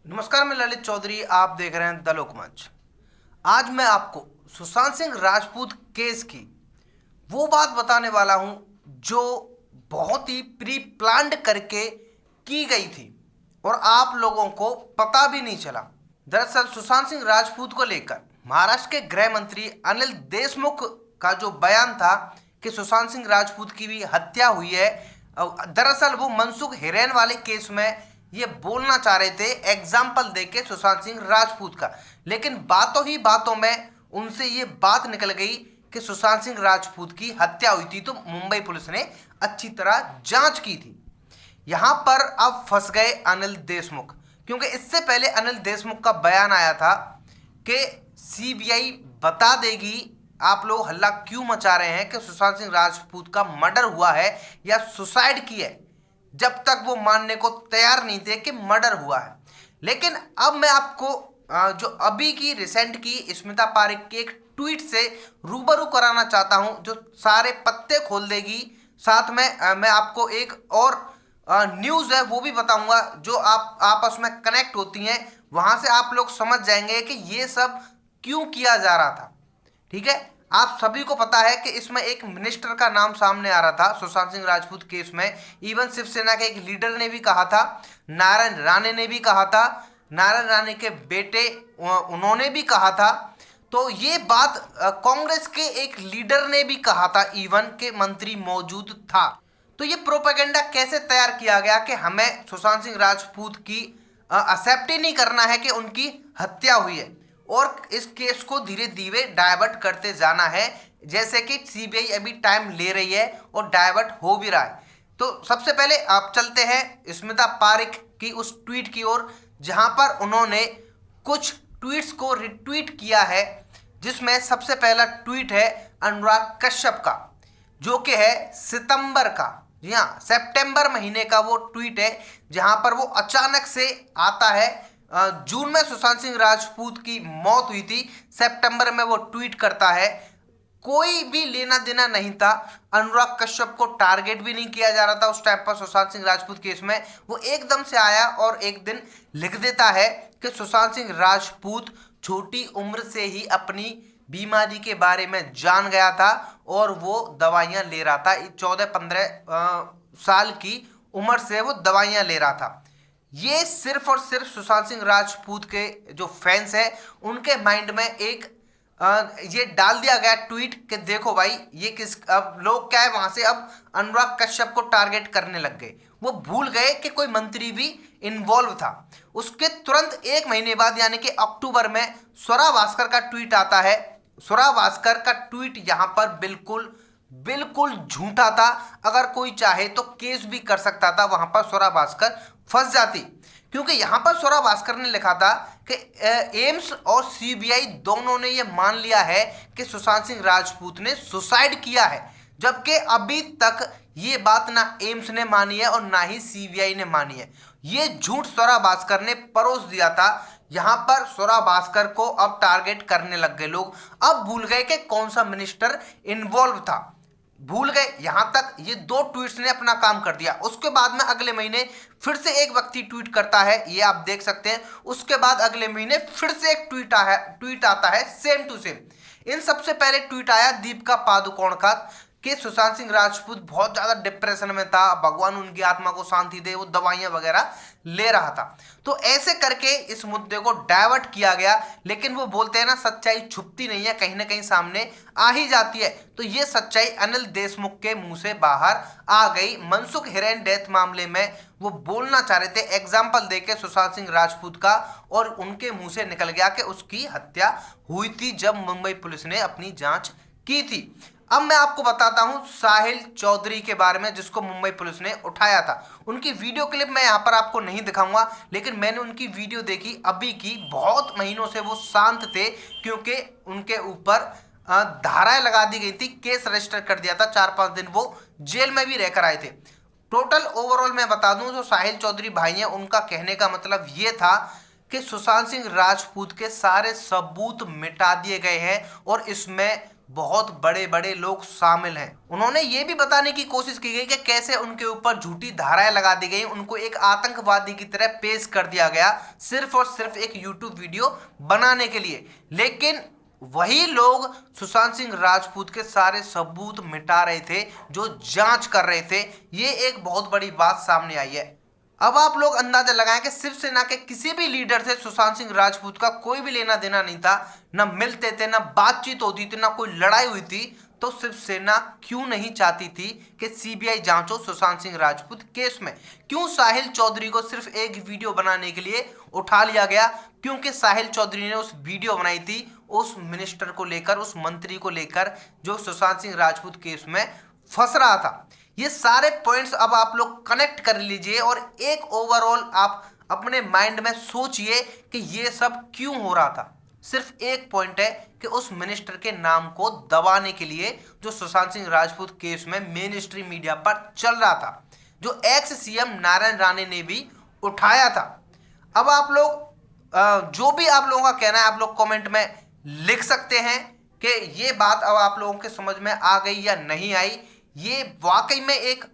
नमस्कार, मैं ललित चौधरी। आप देख रहे हैं द लोकमंच। आज मैं आपको सुशांत सिंह राजपूत केस की वो बात बताने वाला हूं जो बहुत ही प्री प्लान्ड करके की गई थी और आप लोगों को पता भी नहीं चला। दरअसल सुशांत सिंह राजपूत को लेकर महाराष्ट्र के गृह मंत्री अनिल देशमुख का जो बयान था कि सुशांत सिंह राजपूत की भी हत्या हुई है, दरअसल वो मनसुख हिरेन वाले केस में ये बोलना चाह रहे थे एग्जाम्पल देके सुशांत सिंह राजपूत का। लेकिन बातों ही बातों में उनसे ये बात निकल गई कि सुशांत सिंह राजपूत की हत्या हुई थी, तो मुंबई पुलिस ने अच्छी तरह जांच की थी। यहां पर अब फंस गए अनिल देशमुख, क्योंकि इससे पहले अनिल देशमुख का बयान आया था कि सीबीआई बता देगी आप लोग हल्ला क्यों मचा रहे हैं कि सुशांत सिंह राजपूत का मर्डर हुआ है या सुसाइड की है। जब तक वो मानने को तैयार नहीं थे कि मर्डर हुआ है। लेकिन अब मैं आपको जो अभी की रिसेंट की स्मिता पारेख के एक ट्वीट से रूबरू कराना चाहता हूं जो सारे पत्ते खोल देगी। साथ में मैं आपको एक और न्यूज़ है वो भी बताऊंगा जो आप आपस में कनेक्ट होती हैं। वहां से आप लोग समझ जाएंगे कि ये सब क्यों किया जा रहा था। ठीक है, आप सभी को पता है कि इसमें एक मिनिस्टर का नाम सामने आ रहा था सुशांत सिंह राजपूत केस में। इवन शिवसेना के एक लीडर ने भी कहा था, नारायण राणे ने भी कहा था, नारायण राणे के बेटे उन्होंने भी कहा था। तो ये बात कांग्रेस के एक लीडर ने भी कहा था, इवन के मंत्री मौजूद था। तो ये प्रोपेगेंडा कैसे तैयार किया गया कि हमें सुशांत सिंह राजपूत की एक्सेप्ट ही नहीं करना है कि उनकी हत्या हुई है और इस केस को धीरे धीरे डाइवर्ट करते जाना है, जैसे कि सीबीआई अभी टाइम ले रही है और डाइवर्ट हो भी रहा है। तो सबसे पहले आप चलते हैं स्मिता पारेख की उस ट्वीट की ओर, जहां पर उन्होंने कुछ ट्वीट्स को रिट्वीट किया है, जिसमें सबसे पहला ट्वीट है अनुराग कश्यप का, जो कि है सितंबर का। जी हाँ, सितंबर महीने का वो ट्वीट है, जहां पर वो अचानक से आता है। जून में सुशांत सिंह राजपूत की मौत हुई थी, सितंबर में वो ट्वीट करता है। कोई भी लेना देना नहीं था, अनुराग कश्यप को टारगेट भी नहीं किया जा रहा था उस टाइम पर सुशांत सिंह राजपूत केस में। वो एकदम से आया और एक दिन लिख देता है कि सुशांत सिंह राजपूत छोटी उम्र से ही अपनी बीमारी के बारे में जान गया था और वो दवाइयां ले रहा था। 14-15 साल की उम्र से वो दवाइयां ले रहा था। ये सिर्फ और सिर्फ सुशांत सिंह राजपूत के जो फैंस हैं उनके माइंड में एक ये डाल दिया गया ट्वीट कि देखो भाई ये किस, अब लोग क्या है वहां से अब अनुराग कश्यप को टारगेट करने लग गए। वो भूल गए कि कोई मंत्री भी इन्वॉल्व था। उसके तुरंत एक महीने बाद यानी कि अक्टूबर में स्वरा भास्कर का ट्वीट आता है। स्वरा भास्कर का ट्वीट यहाँ पर बिल्कुल बिल्कुल झूठा था। अगर कोई चाहे तो केस भी कर सकता था, वहां पर स्वरा भास्कर फंस जाती, क्योंकि यहां पर स्वरा भास्कर ने लिखा था कि एम्स और सीबीआई दोनों ने यह मान लिया है कि सुशांत सिंह राजपूत ने सुसाइड किया है, जबकि अभी तक ये बात ना एम्स ने मानी है और ना ही सीबीआई ने मानी है। ये झूठ स्वरा भास्कर ने परोस दिया था। यहां पर स्वरा भास्कर को अब टारगेट करने लग गए लोग। अब भूल गए कि कौन सा मिनिस्टर इन्वॉल्व था, भूल गए। यहां तक ये दो ट्वीट्स ने अपना काम कर दिया। उसके बाद में अगले महीने फिर से एक व्यक्ति ट्वीट करता है, ये आप देख सकते हैं। उसके बाद अगले महीने फिर से एक ट्वीट आता है सेम टू सेम। इन सबसे पहले ट्वीट आया दीपिका पादुकोण का कि सुशांत सिंह राजपूत बहुत ज्यादा डिप्रेशन में था, भगवान उनकी आत्मा को शांति दे, वो दवाइयां वगैरह ले रहा था। तो ऐसे करके इस मुद्दे को डाइवर्ट किया गया। लेकिन वो बोलते हैं ना, सच्चाई छुपती नहीं है, कहीं ना कहीं सामने आ ही जाती है। तो ये सच्चाई अनिल देशमुख के मुंह से बाहर आ गई। मनसुख हिरेन डेथ मामले में वो बोलना चाह रहे थे एग्जाम्पल देके सुशांत सिंह राजपूत का, और उनके मुंह से निकल गया कि उसकी हत्या हुई थी जब मुंबई पुलिस ने अपनी जांच की थी। अब मैं आपको बताता हूं साहिल चौधरी के बारे में, जिसको मुंबई पुलिस ने उठाया था। उनकी वीडियो क्लिप मैं यहां पर आपको नहीं दिखाऊंगा, लेकिन मैंने उनकी वीडियो देखी अभी की। बहुत महीनों से वो शांत थे, क्योंकि उनके ऊपर धाराएं लगा दी गई थी, केस रजिस्टर कर दिया था। 4-5 दिन वो जेल में भी रहकर आए थे। टोटल ओवरऑल मैं बता दूं, जो साहिल चौधरी भाई हैं, उनका कहने का मतलब ये था कि सुशांत सिंह राजपूत के सारे सबूत मिटा दिए गए हैं और इसमें बहुत बड़े बड़े लोग शामिल हैं। उन्होंने ये भी बताने की कोशिश की गई कि कैसे उनके ऊपर झूठी धाराएं लगा दी गई, उनको एक आतंकवादी की तरह पेश कर दिया गया सिर्फ और सिर्फ एक यूट्यूब वीडियो बनाने के लिए। लेकिन वही लोग सुशांत सिंह राजपूत के सारे सबूत मिटा रहे थे, जो जांच कर रहे थे। ये एक बहुत बड़ी बात सामने आई है। अब आप लोग अंदाजा लगाएं कि शिवसेना के किसी भी लीडर से सुशांत सिंह राजपूत का कोई भी लेना देना नहीं था, ना मिलते थे, ना बातचीत होती थी, ना कोई लड़ाई हुई थी। तो शिवसेना क्यों नहीं चाहती थी कि सीबीआई जांचो सुशांत सिंह राजपूत केस में? क्यों साहिल चौधरी को सिर्फ एक वीडियो बनाने के लिए उठा लिया गया? क्योंकि साहिल चौधरी ने उस वीडियो बनाई थी उस मिनिस्टर को लेकर, उस मंत्री को लेकर जो सुशांत सिंह राजपूत केस में फंस रहा था। ये सारे पॉइंट्स अब आप लोग कनेक्ट कर लीजिए और एक ओवरऑल आप अपने माइंड में सोचिए कि ये सब क्यों हो रहा था। सिर्फ एक पॉइंट है कि उस मिनिस्टर के नाम को दबाने के लिए, जो सुशांत सिंह राजपूत केस में मेन स्ट्रीम मीडिया पर चल रहा था, जो एक्स सीएम नारायण राणे ने भी उठाया था। अब आप लोग जो भी आप लोगों का कहना है, आप लोग कमेंट में लिख सकते हैं कि ये बात अब आप लोगों के समझ में आ गई या नहीं आई। ये वाकई में एक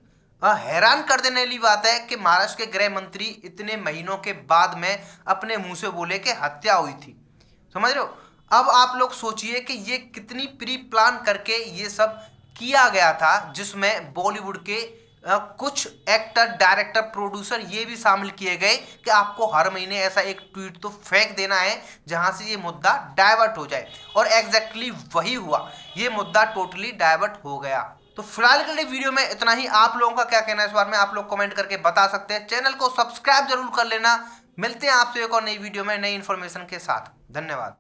हैरान कर देने वाली बात है कि महाराष्ट्र के गृह मंत्री इतने महीनों के बाद में अपने मुंह से बोले कि हत्या हुई थी। समझ रहे हो? अब आप लोग सोचिए कि ये कितनी प्री प्लान करके ये सब किया गया था, जिसमें बॉलीवुड के कुछ एक्टर, डायरेक्टर, प्रोड्यूसर ये भी शामिल किए गए कि आपको हर महीने ऐसा एक ट्वीट तो फेंक देना है जहां से ये मुद्दा डाइवर्ट हो जाए। और एग्जैक्टली वही हुआ, ये मुद्दा टोटली डाइवर्ट हो गया। तो फिलहाल के लिए वीडियो में इतना ही। आप लोगों का क्या कहना है इस बारे में आप लोग कमेंट करके बता सकते हैं। चैनल को सब्सक्राइब जरूर कर लेना। मिलते हैं आपसे एक और नई वीडियो में नई इन्फॉर्मेशन के साथ। धन्यवाद।